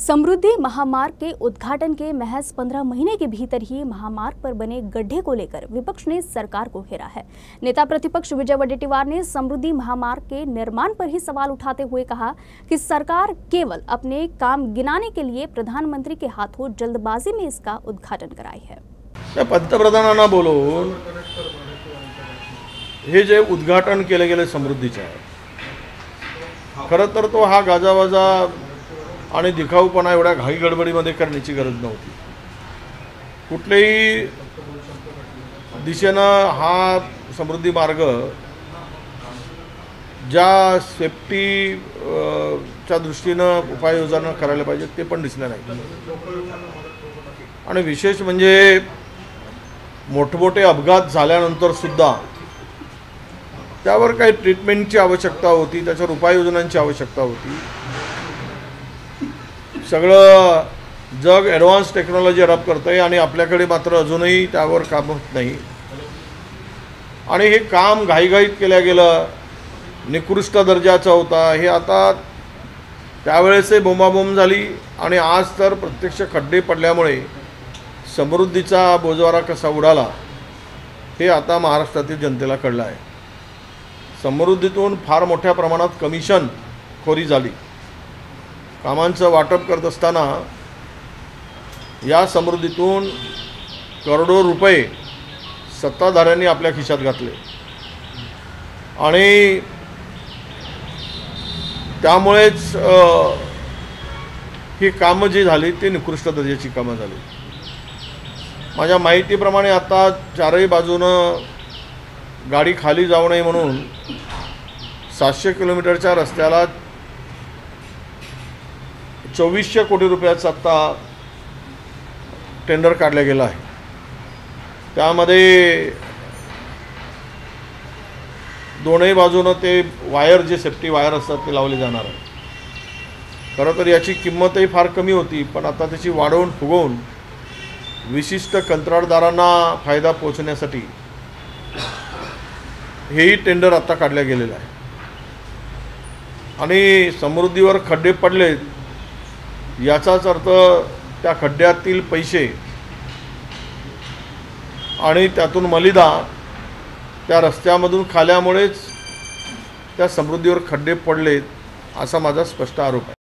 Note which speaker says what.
Speaker 1: समृद्धि महामार्ग के उद्घाटन के महज 15 महीने के भीतर ही महामार्ग पर बने गड्ढे को लेकर विपक्ष ने सरकार को घेरा है। नेता प्रतिपक्ष विजय वडेट्टीवार ने समृद्धि महामार्ग के निर्माण पर ही सवाल उठाते हुए कहा कि सरकार केवल अपने काम गिनाने के लिए प्रधानमंत्री के हाथों जल्दबाजी में इसका उद्घाटन कराई है।
Speaker 2: पंतप्रधानांना बोलवून हे जे उद्घाटन केले गेले समृद्धीचे आहे, खरं तर तो हा गाजावाजा आणि दिखाऊपणा एवढ्या घाई गडबडीमध्ये करण्याची गरज नव्हती। कुठल्याही दिशेनं हा समृद्धी मार्ग ज्या सेफ्टी च्या दृष्टीनं उपाययोजना करायला पाहिजे ते पण दिसले नाही। आणि विशेष म्हणजे मोठमोठे अपघात झाल्यानंतर सुद्धा त्यावर काही ट्रीटमेंटची आवश्यकता होती, त्याच्यावर उपाययोजनांची आवश्यकता होती। सगळं जग ॲडव्हान्स टेक्नॉलॉजी अडॉप्ट करतंय आणि आपल्याकडे मात्र अजूनही त्यावर काम होत नाही। आणि हे काम घाईघाईत केलं गेलं, निकृष्ट दर्जाचं होता। हे आता त्यावेळेस बोंबाबोंब झाली आणि आज तर प्रत्यक्ष खड्डे पडल्यामुळे समृद्धीचा बोजवारा कसा उडाला हे आता महाराष्ट्रातील जनतेला कळलं आहे। समृद्धीतून फार मोठ्या प्रमाणात कमिशन खोरी झाली। कामांचं वाटप करत असताना या समृद्धीतून करोडो रुपये सत्ताधाऱ्यांनी आपल्या खिशात घातले आणि त्यामुळेच ही कामं जी झाली ती निकृष्ट दर्जाची कामं झाली। माझ्या माहितीप्रमाणे आता चारही बाजूनं गाडी खाली जाऊ नये म्हणून 700 किलोमीटरच्या रस्त्याला 2400 कोटी रुपयाचा आता टेंडर काढला गेला आहे। त्यामध्ये दोन्ही बाजूनं ते वायर जे सेफ्टी वायर असतात ते लावले जाणार आहे। खरं तर याची किंमतही फार कमी होती, पण आता त्याची वाढवून फुगवून विशिष्ट कंत्राटदारांना फायदा पोहोचण्यासाठी हेही टेंडर आता काढले गेलेलं आहे। आणि समृद्धीवर खड्डे पडले याचाच अर्थ त्या खड्ड्यातील पैसे आणि त्यातून मलिदा त्या रस्त्यामधून खाल्यामुळेच त्या समृद्धीवर खड्डे पडलेत असा माझा स्पष्ट आरोप आहे।